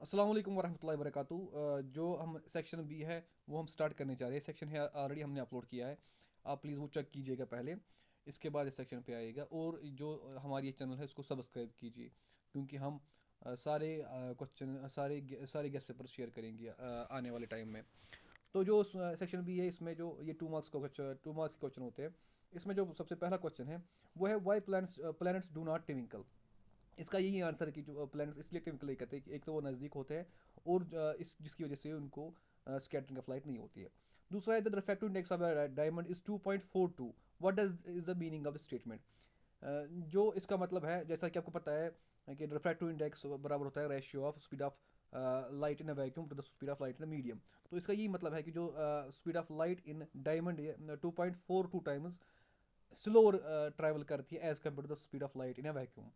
अस्सलाम वालेकुम वरहमतुल्लाहि वबरकातुहू। जो हम सेक्शन बी है वो हम स्टार्ट करने जा रहे हैं। सेक्शन है ऑलरेडी हमने अपलोड किया है, आप प्लीज़ वो चेक कीजिएगा पहले, इसके बाद इस सेक्शन पे आएगा। और जो हमारी ये चैनल है उसको सब्सक्राइब कीजिए, क्योंकि हम सारे क्वेश्चन सारे गेस्ट पेपर शेयर करेंगे आने वाले टाइम में। तो जो सेक्शन बी है इसमें जो ये 2 मार्क्स के क्वेश्चन होते हैं, इसमें जो सबसे पहला क्वेश्चन है वो है why planets do not twinkle. इसका यही आंसर है कि जो प्लैनेट्स इसलिए ट्विंकल नहीं करते हैं कि एक तो वो नज़दीक होते हैं, और इस जिसकी वजह से उनको स्कैटरिंग ऑफ लाइट नहीं होती है। दूसरा है the refractive index of diamond is 2.42। What does is the meaning of the statement. जो इसका मतलब है, जैसा कि आपको पता है कि रिफ्रैक्टिव इंडेक्स बराबर होता है ratio of speed of light in a vacuum to the speed of light in a medium. तो इसका यही मतलब है कि जो speed of light in diamond 2.42 times slower travel करती है as compare to the speed of light in a vacuum.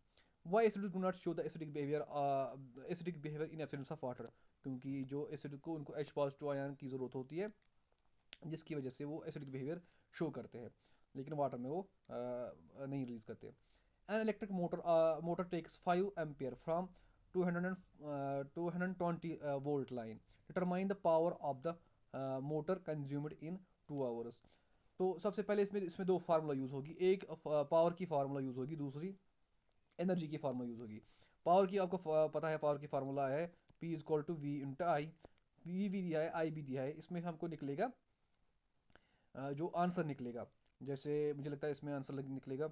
Why acid do not show the acidic behaviour in absence of water. क्योंकि जो एसिड को उनको H positive ion की ज़रूरत होती है, जिसकी वजह से वो एसिडिक बिहेवियर शो करते हैं, लेकिन वाटर में वो नहीं रिलीज करते। An electric motor takes 5 ampere from 220 volt line. Determine the power of the motor consumed in 2 hours. तो सबसे पहले इसमें इसमें दो फार्मूला यूज़ होगी, एक पावर की फार्मूला यूज़ होगी, दूसरी एनर्जी की फार्मूला यूज़ होगी। पावर की आपको पता है, पावर की फार्मूला है P is equal to V into I. V भी दिया है, आई भी दिया है, इसमें हमको निकलेगा जो आंसर निकलेगा, जैसे मुझे लगता है इसमें आंसर निकलेगा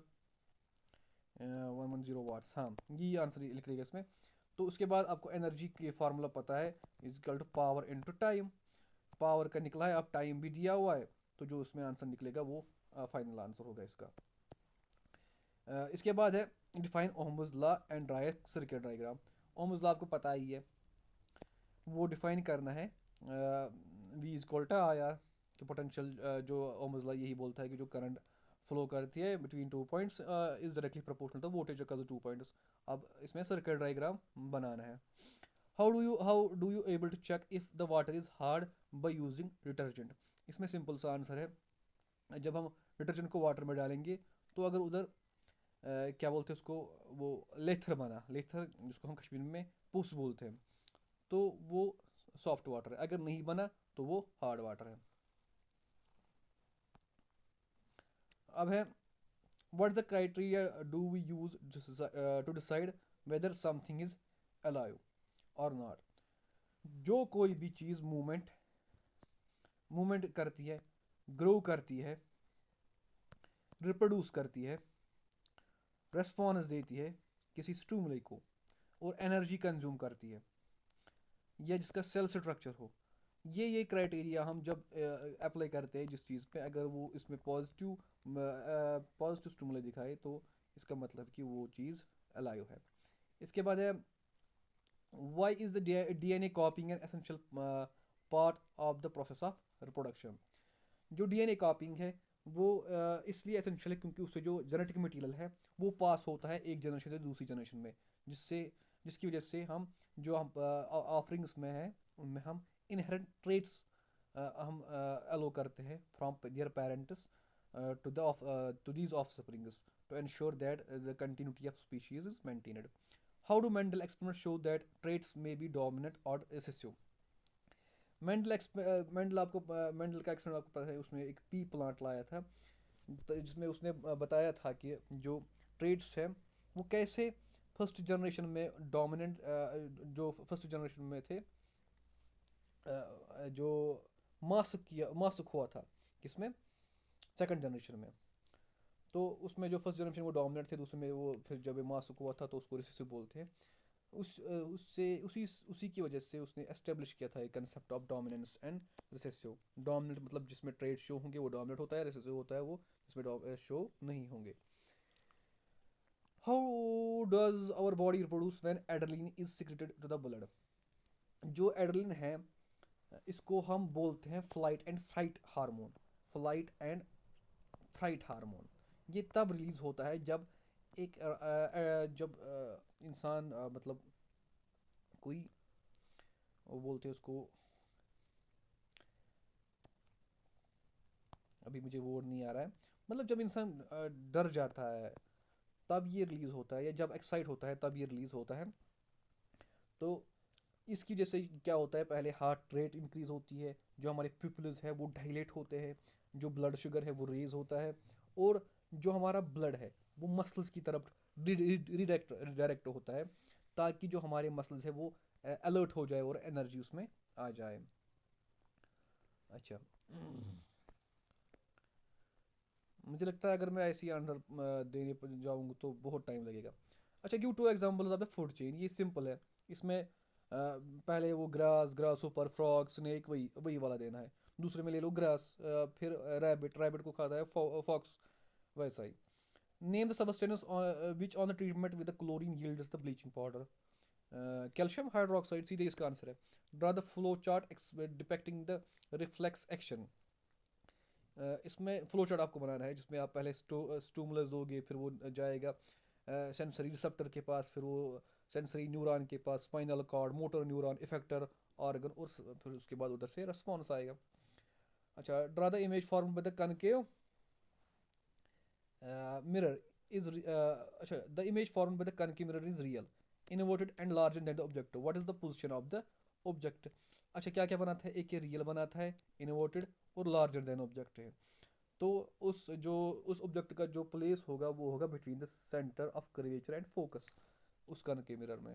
110 वाट्स। हाँ, ये आंसर निकलेगा इसमें। तो उसके बाद आपको एनर्जी की फार्मूला पता है, is equal to power into time. Power का निकला है, अब टाइम भी दिया हुआ है, तो जो उसमें आंसर निकलेगा वो फाइनल आंसर होगा इसका। इसके बाद है define Ohm's law and draw a circuit diagram. Ohm's law आपको पता ही है, वो डिफाइन करना है V is equal to I R कि पोटेंशियल, जो ओहम्स लॉ यही बोलता है कि जो करंट फ्लो करती है between 2 points is directly proportional to voltage का 2 पॉइंट्स। अब इसमें सर्किट डायग्राम बनाना है। How do you able to check if the water is hard by using detergent. इसमें सिंपल सा आंसर है, जब हम डिटर्जेंट को वाटर में डालेंगे, तो अगर उधर क्या बोलते हैं उसको, वो लेथर बना, लेथर जिसको हम कश्मीर में पुस बोलते हैं, तो वो सॉफ्ट वाटर है। अगर नहीं बना तो वो हार्ड वाटर है। अब है what the criteria do we use to decide whether something is alive और नॉट। जो कोई भी चीज़ मूवमेंट करती है, ग्रो करती है, रिप्रोड्यूस करती है, रेस्पॉन्स देती है किसी स्टूमुलाई को, और एनर्जी कंज्यूम करती है, या जिसका सेल स्ट्रक्चर हो, ये क्राइटेरिया हम जब अप्लाई करते हैं जिस चीज़ पे, अगर वो इसमें पॉजिटिव स्टिमुलस दिखाए, तो इसका मतलब कि वो चीज़ अलाइव है। इसके बाद है why is the DNA copying an essential part of the process of reproduction. जो DNA कॉपिंग है वो इसलिए एसेंशियल है क्योंकि उससे जो जेनेटिक मटेरियल है वो पास होता है एक जनरेशन से दूसरी जनरेशन में, जिससे जिसकी वजह से हम जो हम ऑफरिंग्स में हैं उनमें हम इनहेरेंट ट्रेट्स हम अलो करते हैं from their parents to these offsprings to ensure that the continuity of species is maintained. How do Mendel experiment show that traits may be dominant और रिसेसिव। मेंडल आपको Mendel का experiment आपको पता है, उसने एक पी प्लांट लाया था, तो जिसमें उसने बताया था कि जो ट्रेड्स हैं वो कैसे फर्स्ट जनरेशन में डोमिनेंट, जो फर्स्ट जनरेशन में थे, जो मासक हुआ था, किसमें, सेकंड जनरेशन में। तो उसमें जो फर्स्ट जनरेशन वो डोमिनेंट थे, दूसरे में वो फिर जब मासक हुआ था तो उसको रिसेसिव बोलते हैं। उससे उसी की वजह से उसने एस्टेब्लिश किया था एक concept of dominance and recessive. Dominant मतलब जिसमें ट्रेड शो होंगे वो डोमिनेंट होता है, रिसेसिव होता है वो जिसमें शो नहीं होंगे। How does our body reproduce when adrenaline is secreted to the blood. जो एड्रेनलिन है इसको हम बोलते हैं flight and fright hormone. Flight and fright hormone ये तब रिलीज होता है जब जब इंसान मतलब कोई, वो बोलते हैं उसको, अभी मुझे वर्ड नहीं आ रहा है, मतलब जब इंसान डर जाता है तब ये रिलीज होता है, या जब एक्साइट होता है तब ये रिलीज होता है। तो इसकी जैसे क्या होता है, पहले हार्ट रेट इंक्रीज होती है, जो हमारे पिपल्स है वो डायलेट होते हैं, जो ब्लड शुगर है वो रेज होता है, और जो हमारा ब्लड है वो मसल्स की तरफ रिडायरेक्ट डायरेक्ट होता है, ताकि जो हमारे मसल्स है वो अलर्ट हो जाए और एनर्जी उसमें आ जाए। अच्छा, मुझे लगता है अगर मैं ऐसी आंसर देने पर जाऊँगा तो बहुत टाइम लगेगा। अच्छा, give two examples of the food chain, ये सिंपल है। इसमें पहले वो ग्रास, ग्रास ऊपर, फ्रॉग, स्नेक, वही वही वाला देना है। दूसरे में ले लो ग्रास, फिर रैबिट, रैबिट को खाता है फॉक्स, वैसा ही। Name the substance which on the treatment with the chlorine yields the bleaching powder. Calcium hydroxide, सीधे इसका आंसर है। Draw the flow chart depicting the reflex action. इसमें फ्लो चार्ट आपको बनाना है, जिसमें आप पहले स्टूमुलस दोगे, फिर वो जाएगा सेंसरी रिसेप्टर के पास, फिर वो सेंसरी न्यूरॉन के पास, spinal cord, motor neuron, effector organ, और फिर उसके बाद उधर से रिस्पॉन्स आएगा। अच्छा, draw the image form by the concave mirror is अच्छा, the image formed by the concave mirror is real, inverted and larger than the object. What is the position of the object? अच्छा, क्या क्या बनाता है, एक ये real बनाता है, इन्वर्टेड और लार्जर देन ऑब्जेक्ट है। तो उस ऑब्जेक्ट का जो प्लेस होगा वो होगा between the centre of curvature and focus, उस कनकेव मिरर में।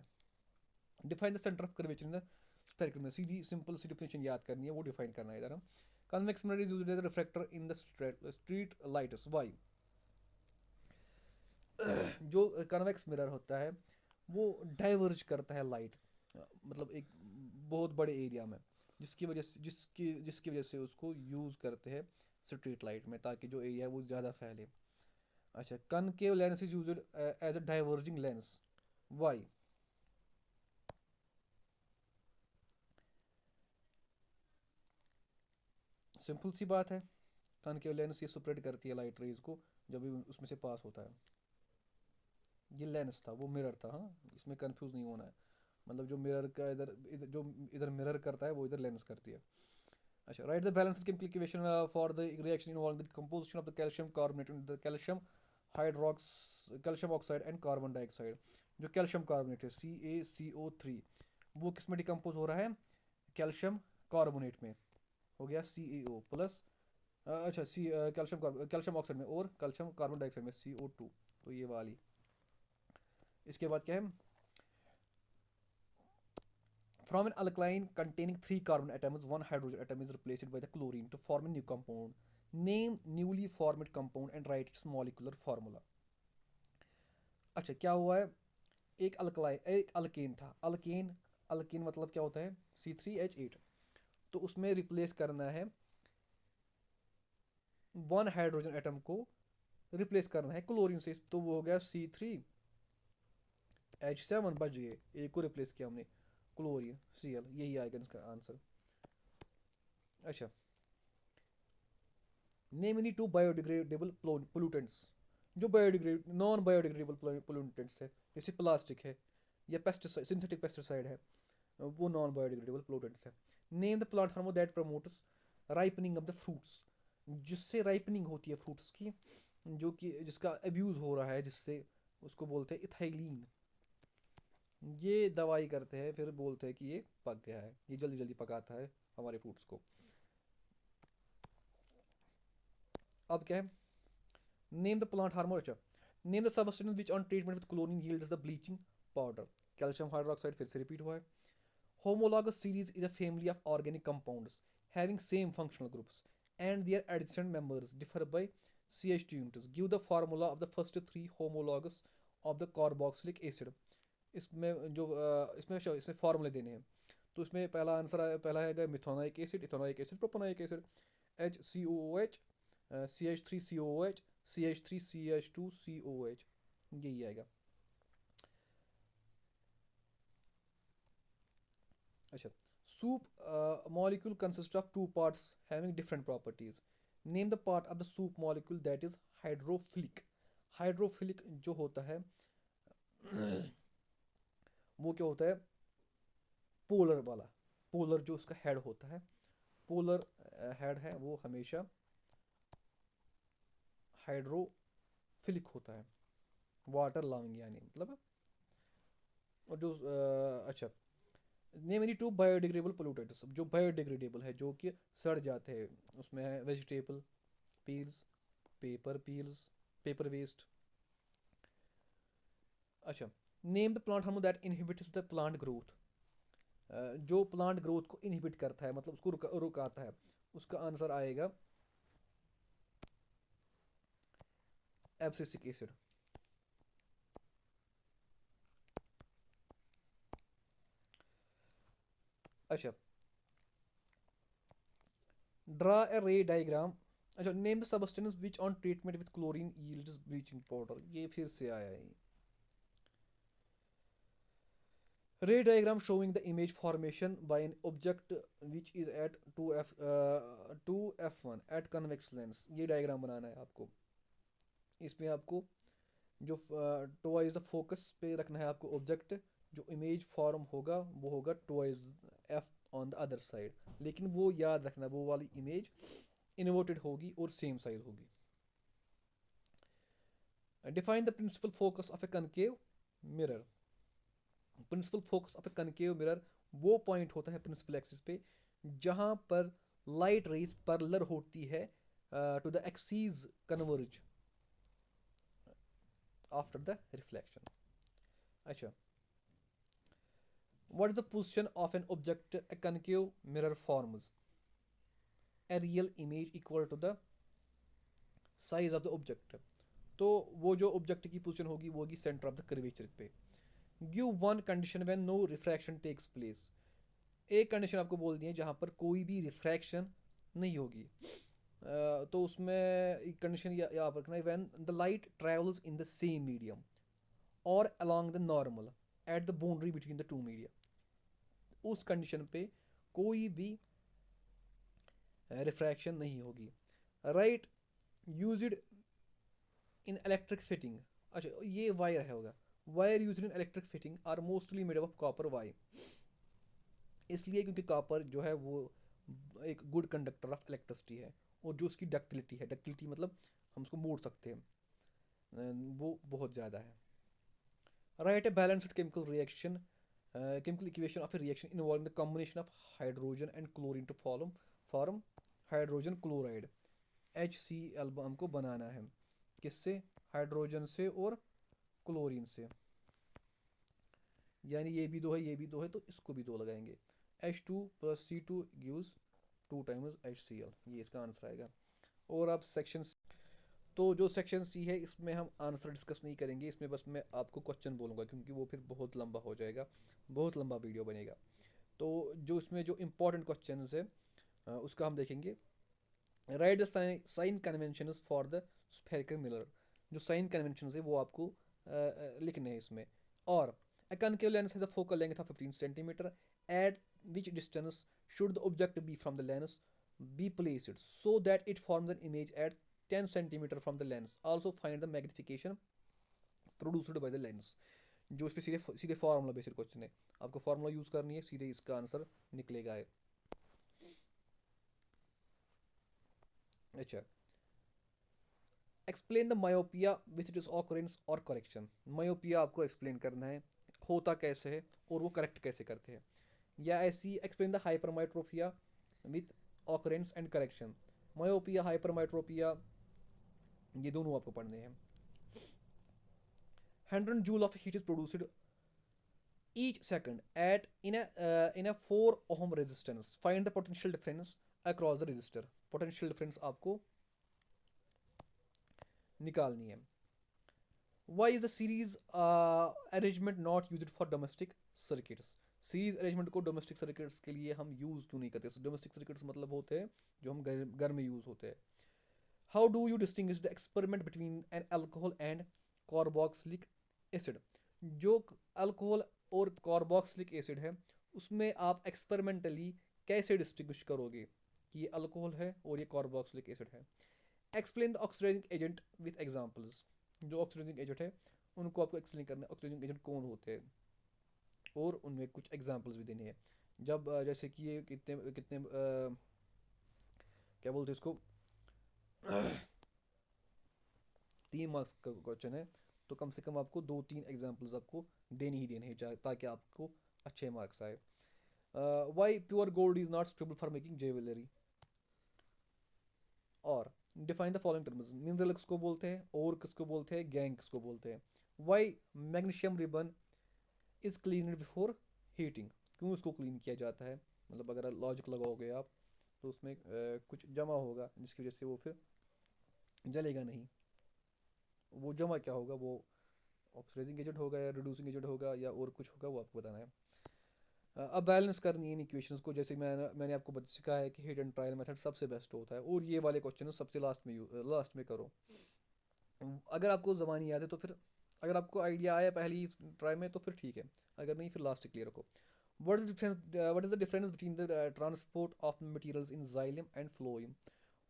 Define the centre of curvature in the spherical mirror, सीधी सिंपल सी डिफिनेशन याद करनी है, वो डिफाइन करना है इधर हम। Convex mirror is used as a reflector in the street lights, why? जो कन्वेक्स मिरर होता है वो डाइवर्ज करता है लाइट, मतलब एक बहुत बड़े एरिया में, जिसकी वजह से उसको यूज़ करते हैं स्ट्रीट लाइट में, ताकि जो एरिया है वो ज़्यादा फैले। अच्छा, concave lens is used as a diverging lens, why? Simple सी बात है, कनकेव लेंस ये स्प्रेड करती है लाइट रेज को जब भी उसमें से पास होता है। ये लेंस था, वो मिरर था, हाँ, इसमें कंफ्यूज नहीं होना है। मतलब जो मिरर का इधर मिरर करता है वो इधर लेंस करती है। अच्छा, write the balance chemical equation for the reaction involving the composition of the calcium carbonate and the calcium hydrox calcium oxide and carbon dioxide. जो कैल्शियम कार्बोनेट है CaCO3, वो किस में डिकम्पोज हो रहा है, कैल्शियम कार्बोनेट में, हो गया CaO प्लस, अच्छा सी कैल्शियम ऑक्साइड में और कैल्शियम कार्बन डाइऑक्साइड में CO2, तो ये वाली। इसके बाद क्या है, from an alkyne containing three carbon atoms, one hydrogen atom is replaced by the chlorine to form a new compound. Name newly formed compound and write its molecular formula. अच्छा, क्या हुआ है, एक अल्केन था, अल्केन, अल्केन मतलब क्या होता है, C3H8, तो उसमें रिप्लेस करना है वन हाइड्रोजन एटम को, रिप्लेस करना है क्लोरीन से, तो वो हो गया C3H7, बच गए, एक को रिप्लेस किया हमने क्लोरीन, Cl, यही आएगा इसका आंसर। अच्छा, name any two biodegradable pollutants, जो बायोडिग्रेड नॉन बायोडिग्रेडेबल पोल्यूटेंट्स है, जैसे प्लास्टिक है या पेस्टिसाइड, सिंथेटिक पेस्टिसाइड है, वो नॉन बायोडिग्रेडेबल पोल्यूटेंट्स है। Name the plant hormone that promotes ripening of the fruits, जिससे राइपनिंग होती है फ्रूट्स की, जो कि जिसका अब्यूज़ हो रहा है, जिससे उसको बोलते हैं इथाइलिन। ये दवाई करते हैं, फिर बोलते हैं कि ये पक गया है, ये जल्दी जल्दी पकाता है हमारे फ्रूट्स को। अब क्या है, नेम द प्लांट हार्मोन, अच्छा, name the substance which on treatment with chlorine yields the bleaching powder. Calcium hydroxide, फिर से रिपीट हुआ है। Homologous series is a family of organic compounds having same functional groups and their adjacent members differ by CH2 units. Give the formula of the first three homologous of the carboxylic acid. इसमें फॉर्मूले देने हैं, तो इसमें पहला answer पहला है methanoic acid, ethanoic acid, propanoic acid, HCOOH, CH3COOH, CH3CH2COH, यही आएगा। अच्छा, soup molecule consists of two parts having different properties. Name the part of the soup molecule that is hydrophilic. Hydrophilic जो होता है वो क्या होता है, पोलर वाला, पोलर जो उसका हेड होता है, पोलर हेड है वो हमेशा हाइड्रोफिलिक होता है, वाटर लविंग यानी, मतलब। और जो अच्छा, name any two biodegradable pollutants, जो बायोडिग्रेडेबल है, जो कि सड़ जाते हैं। उसमें है vegetable peels, paper peels, paper waste. अच्छा, name the plant hormone that inhibits the plant growth, जो प्लांट ग्रोथ को इनहिबिट करता है, मतलब उसको रुकाता है। उसका आंसर आएगा एब्सिसिक एसिड। अच्छा, ड्रा ए रे डायग्राम। अच्छा, name the substance which on treatment with chlorine yields bleaching powder, ये फिर से आया है। रे diagram showing the image formation by an object which is at 2f1 at convex lens, ये diagram बनाना है आपको। इसमें आपको जो टुवाइज द फोकस पे रखना है आपको ऑब्जेक्ट, जो इमेज फॉर्म होगा वो होगा twice F on the other side, लेकिन वो याद रखना वो वाली इमेज इन्वर्टेड होगी और सेम साइज होगी। Define the principal focus of a concave mirror. Principal focus of a concave mirror वो पॉइंट होता है प्रिंसिपल एक्सिस पे जहां पर लाइट रेज पैरेलल होती है to the axes converge after the reflection. अच्छा, what is the position of an object a concave mirror forms? A real image equal to the size of the object, तो वो जो object की position होगी वो होगी सेंटर ऑफ द कर्वेचर पे। Give one condition when no refraction takes place, एक condition आपको बोल दी है जहाँ पर कोई भी रिफ्रैक्शन नहीं होगी। तो उसमें एक कंडीशन यहाँ पर रखना है, when the light travels in the same medium और along the normal at the boundary between the two media, उस कंडीशन पे कोई भी रिफ्रैक्शन नहीं होगी। Right, used in electric fitting. अच्छा, ये वायर है होगा। Wire used in electric fitting are mostly made of copper why, इसलिए क्योंकि कॉपर जो है वो एक गुड कंडक्टर ऑफ इलेक्ट्रिसिटी है, और जो उसकी डक्टिलिटी है, डक्टिलिटी मतलब हम उसको मोड़ सकते हैं, वो बहुत ज़्यादा है। Right a balanced chemical reaction, chemical equation of a reaction involving the combination of hydrogen and chlorine to form hydrogen chloride, HCl हमको बनाना है। किससे? हाइड्रोजन से और क्लोरीन से, यानी ये भी दो है, ये भी दो है, तो इसको भी दो लगाएंगे। H2 plus C2 gives 2 times HCl, ये इसका आंसर आएगा। और अब सेक्शन, तो जो सेक्शन सी है इसमें हम आंसर डिस्कस नहीं करेंगे, इसमें बस मैं आपको क्वेश्चन बोलूँगा क्योंकि वो फिर बहुत लंबा हो जाएगा, बहुत लंबा वीडियो बनेगा। तो जो इसमें जो इम्पोर्टेंट क्वेश्चन है उसका हम देखेंगे। Write the sign convention for the spherical mirror, जो साइन कन्वेंशन है वो आपको लिखने हैं इसमें। और a concave lens has a focal length of 15 centimeter, at which distance should the object be from the lens be placed so that it forms an image at 10 centimeter from the lens, also find the magnification produced by the lens। जो इस पे सीधे सीधे formula based question है, आपको formula use करनी है, सीधे इसका आंसर निकलेगा है। अच्छा, explain the myopia which it is occurrence और करेक्शन, मायोपिया आपको एक्सप्लेन करना है होता कैसे है और वो करेक्ट कैसे करते हैं। या ऐसी explain the hypermetropia with occurrence and correction, myopia hypermetropia ये दोनों आपको पढ़ने हैं। 100 joule of heat is produced each second at in a 4 ohm resistance, find the potential difference across the resistor, potential difference आपको निकालनी है। why is the series arrangement not used for domestic circuits, series arrangement को domestic circuits के लिए हम use क्यों नहीं करते? डोमेस्टिक सर्किट्स मतलब होते हैं जो हम घर में यूज़ होते हैं। How do you distinguish the experiment between an alcohol and carboxylic acid, जो अल्कोहल और कार्बोक्सिलिक एसिड है उसमें आप एक्सपेरिमेंटली कैसे डिस्टिंग्विश करोगे कि ये अल्कोहल है और ये कार्बोक्सिलिक एसिड है? Explain the oxidising agent with examples, जो ऑक्सीडाइजिंग एजेंट है उनको आपको एक्सप्लेन करना है, ऑक्सीडाइजिंग एजेंट कौन होते हैं और उनमें कुछ एग्जांपल्स भी देने हैं। जब जैसे कि ये कितने कितने क्या बोलते हैं इसको 3 मार्क्स का क्वेश्चन है, तो कम से कम आपको 2-3 एग्जांपल्स आपको देने ही देने हैं ताकि आपको अच्छे मार्क्स आए। Why pure gold is not suitable for making jewellery. और define the following terms, mineral किसको बोलते हैं, और किसको बोलते हैं, गैंग किसको बोलते हैं। Why magnesium ribbon is clean before heating, क्यों इसको क्लीन किया जाता है, मतलब अगर लॉजिक लगाओगे आप तो उसमें कुछ जमा होगा जिसकी वजह से वो फिर जलेगा नहीं। वो जमा क्या होगा, वो ऑक्सीडाइजिंग एजेंट होगा या रिड्यूसिंग एजेंट होगा या और कुछ होगा, वो आपको बताना है। अब बैलेंस करनी है इन इक्वेशंस को, जैसे मैंने आपको सिखाया है कि हिट एंड ट्रायल मेथड सबसे बेस्ट होता है, और ये वाले क्वेश्चन सबसे लास्ट में करो। अगर आपको ज़बानी याद है तो फिर, अगर आपको आइडिया आया पहली ट्राई में तो फिर ठीक है, अगर नहीं फिर लास्ट क्लियर रखो। What is the difference between the transport of materials in xylem and phloem?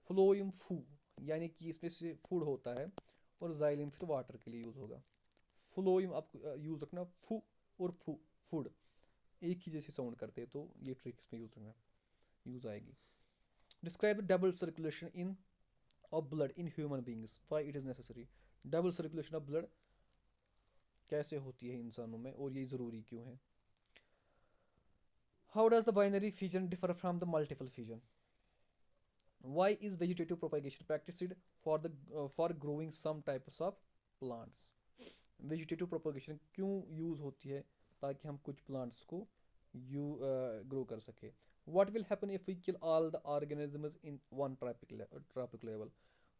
Phloem फू, यानी कि इसमें से फूड होता है, और जाइलम फिर वाटर के लिए यूज़ होगा। फ्लोएम आपको यूज़ रखना, फू और फू, फूड एक ही जैसी साउंड करते हैं, तो ये ट्रिक इसमें यूज़ आएगी। Describe the double circulation in of blood in human beings, why it is necessary. Double circulation of blood कैसे होती है इंसानों में, और ये ज़रूरी क्यों है। How does the binary fission differ from the multiple fission? Why is vegetative propagation practiced for growing some types of plants? Vegetative propagation क्यों यूज़ होती है, ताकि हम कुछ प्लांट्स को ग्रो कर सके। What will happen if we kill all the organisms in one trophic level.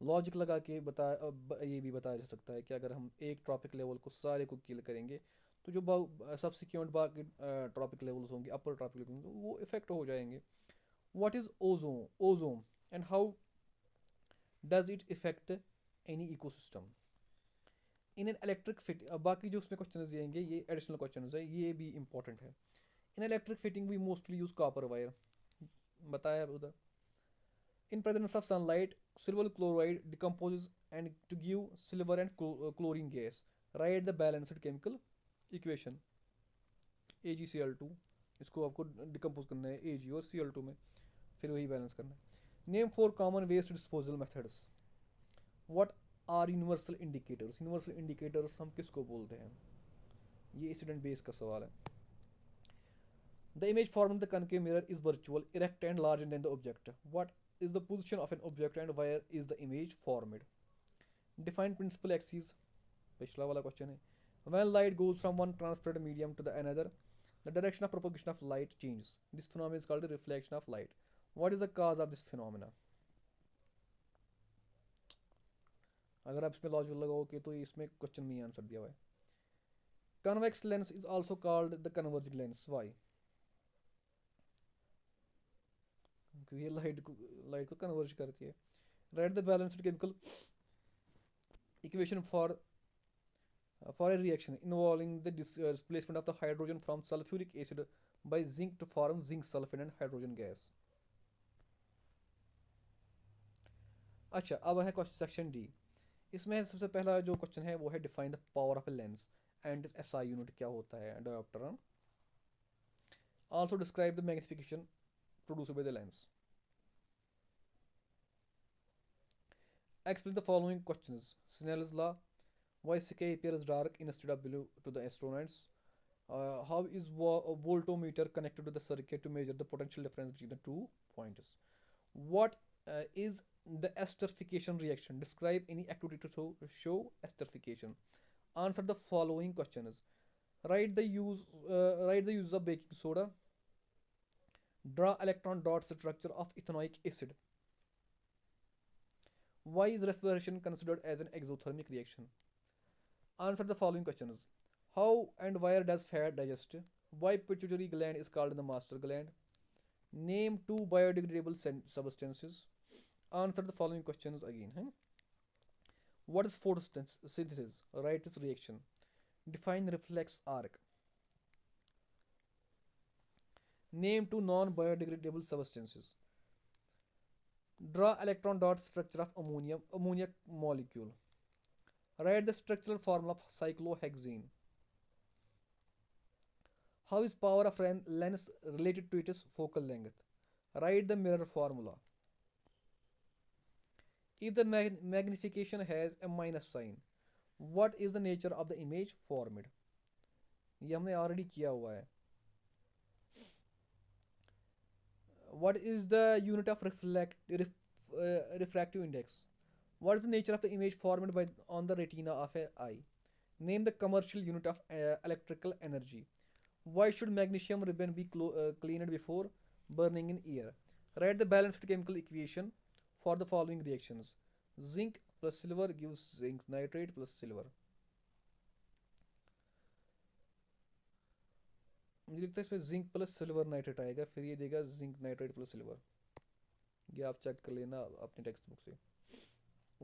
Logic लगा के ये भी बताया जा सकता है कि अगर हम एक ट्रॉपिक लेवल को सारे को किल करेंगे तो जो सब्सिक्वेंट बाकी ट्रॉपिक लेवल्स होंगे, अपर ट्रॉपिक लेवल वो इफेक्ट हो जाएंगे। What is ozone and how does it effect any ecosystem. In an electric fit, बाकी जो उसमें क्वेश्चन दिएंगे ये एडिशनल क्वेश्चन है, ये भी इंपॉर्टेंट है। In electric fitting we mostly use copper wire, बताया उधर। In presence of sunlight silver chloride decompose and to give silver and chlorine gas, write the balanced chemical equation. AgCl2, इसको आपको decompose करना है Ag और Cl2 में, फिर वही बैलेंस करना है। Name four common waste disposal methods. What are universal indicators, universal indicators हम किसको बोलते हैं, ये इंसिडेंट बेस का सवाल है। The image form in the concave mirror is virtual, erect and larger than the object. What is the position of an object and where is the image formed. Define principal axis, पिछला वाला question है। When light goes from one transparent medium to the another, the direction of propagation of light changes. This phenomenon is called a reflection of light. What is the cause of this phenomena? अगर आप इसमें logic लगाओगे तो इसमें question में answer दिया हुआ है। Convex lens is also called the converging lens. Why? क्योंकि ये लाइट को कन्वर्ज करती है। Write the balanced chemical equation for a reaction involving the displacement of the hydrogen from sulfuric acid by zinc to form zinc sulfide and hydrogen gas. अच्छा, अब है question section D. इसमें सबसे पहला जो क्वेश्चन है वो है define the power of a lens and SI unit क्या होता है, dioptre. Also describe the magnification produced by the lens. Explain the following questions. Snell's law. Why sky appears dark instead of blue to the astronauts? How is a voltmeter connected to the circuit to measure the potential difference between the two points? What is the esterification reaction? Describe any activity to show esterification. Answer the following questions. Write the use of baking soda. Draw electron dot structure of ethanoic acid. Why is respiration considered as an exothermic reaction? Answer the following questions. How and where does fat digest? Why pituitary gland is called the master gland? Name two biodegradable substances. Answer the following questions again. What is photosynthesis? Write its reaction. Define reflex arc. Name two non-biodegradable substances. Draw electron dot structure of ammonia molecule. Write the structural formula of cyclohexane. How is power of lens related to its focal length? Write the mirror formula. If the magnification has a minus sign, what is the nature of the image formed? ये हमने already किया हुआ है। What is the unit of refractive index? What is the nature of the image formed by on the retina of a eye? Name the commercial unit of electrical energy. Why should magnesium ribbon be cleaned before burning in air? Write the balanced chemical equation for the following reactions. Zinc plus silver gives zinc nitrate plus silver. मुझे लगता है इसमें zinc plus silver nitrate आएगा, फिर ये देगा zinc nitrate plus silver. ये आप चेक कर लेना अपनी टेक्स्ट बुक से।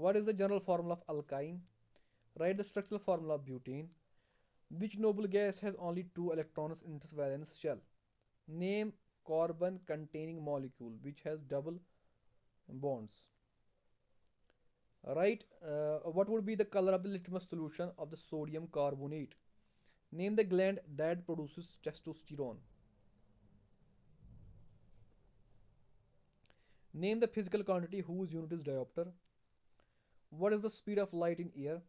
What is the general formula of alkyne? Write the structural formula of butane. Which noble gas has only two electrons in its valence shell? Name carbon containing molecule which has double bonds. Write what would be the color of the litmus solution of the sodium carbonate. Name the gland that produces testosterone. Name the physical quantity whose unit is diopter. What is the speed of light in air?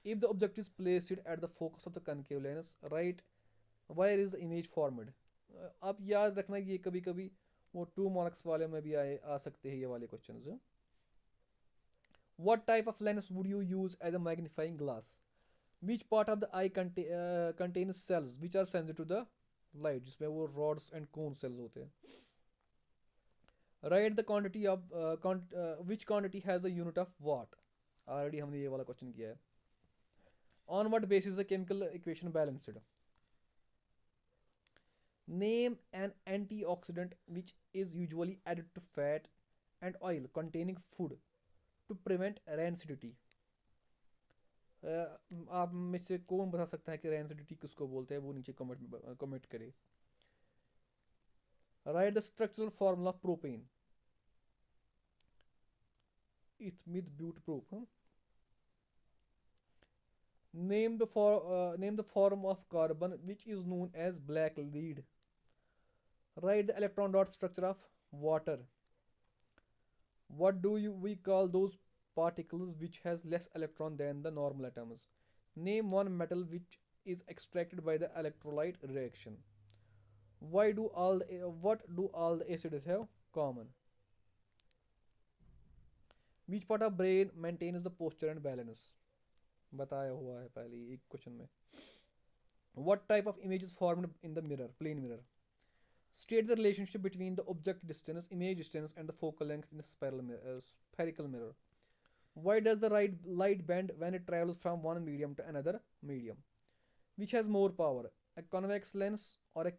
If the object is placed at the focus of the concave lens, write where is the image formed. आप याद रखना ये कभी कभी वो 2 marks वाले में भी आ सकते हैं ये वाले questions. What type of lens would you use as a magnifying glass? Which part of the eye contains cells which are sensitive to the light, जिसमें वो rods and cone cells होते हैं। Write the quantity of which quantity has the unit of watt. Already हमने ये वाला question किया है। On what basis the chemical equation balanced? Name an antioxidant which is usually added to fat and oil containing food to prevent rancidity. आप में से कौन बता सकता है कि rancidity किसको बोलते हैं, वो नीचे कमेंट करे। Write the structural formula of propane. Ethmid butprop. Name the form of carbon which is known as black lead. Write the electron dot structure of water. What do we call those particles which has less electron than the normal atoms? Name one metal which is extracted by the electrolyte reaction. What do all the acids have common? Which part of brain maintains the posture and balance? बताया हुआ है पहले एक question में। What type of image is formed in the mirror, plane mirror? State the relationship between the object distance, image distance, and the focal length in a spherical mirror. Why does the light bend when it travels from one medium to another medium? Which has more power, a convex lens or a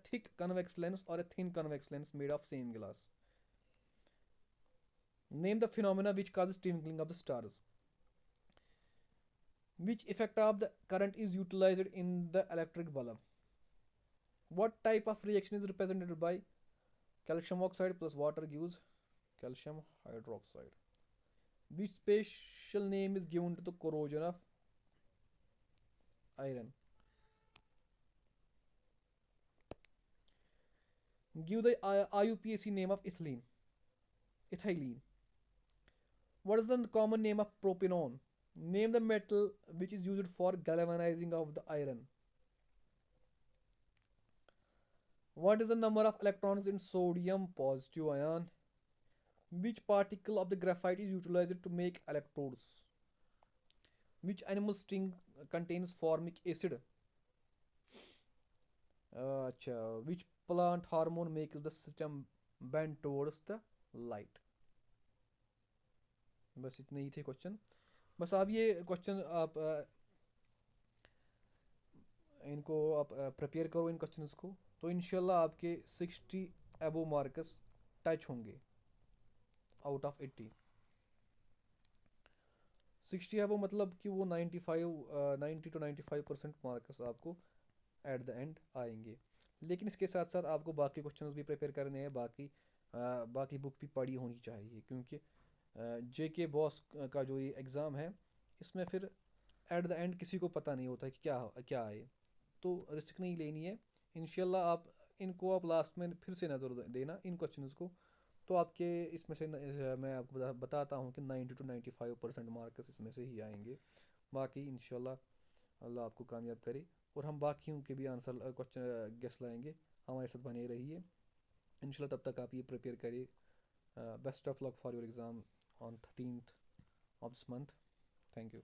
thick convex lens or a thin convex lens made of same glass? Name the phenomena which causes twinkling of the stars. Which effect of the current is utilized in the electric bulb? What type of reaction is represented by calcium oxide plus water gives calcium hydroxide? Which special name is given to the corrosion of iron? Give the IUPAC name of ethylene. What is the common name of propanone? Name the metal which is used for galvanizing of the iron. What is the number of electrons in sodium positive ion? Which particle of the graphite is utilized to make electrodes? Which animal sting contains formic acid? Which plant hormone makes the system bend towards the light? बस इतने ही थे question. बस आप ये question आप इनको आप prepare करो इन क्वेश्चंस को, तो इंशाल्लाह आपके 60 अबो मार्क्स टच होंगे आउट ऑफ 80। 60 अबो मतलब कि वो 90 to 95% मार्क्स आपको एट द एंड आएंगे। लेकिन इसके साथ साथ आपको बाकी क्वेश्चंस भी प्रिपेयर करने हैं, बाकी बुक भी पढ़ी होनी चाहिए, क्योंकि जेके बॉस का जो ये एग्ज़ाम है इसमें फिर एट द एंड किसी को पता नहीं होता कि क्या आए, तो रिस्क नहीं लेनी है। इंशाल्लाह आप इनको आप लास्ट में फिर से नज़र देना इन क्वेश्चंस को, तो आपके इसमें से मैं आपको बताता हूँ कि 90 to 95% मार्क्स इसमें से ही आएंगे। बाकी इंशाल्लाह अल्लाह आपको कामयाब करे। और हम बाकियों के भी आंसर क्वेश्चन गेस लाएंगे। हमारे साथ बने रहिए इंशाल्लाह। तब तक आप ये प्रिपेयर करिए। Best of luck for your exam on 13th of this month. Thank you.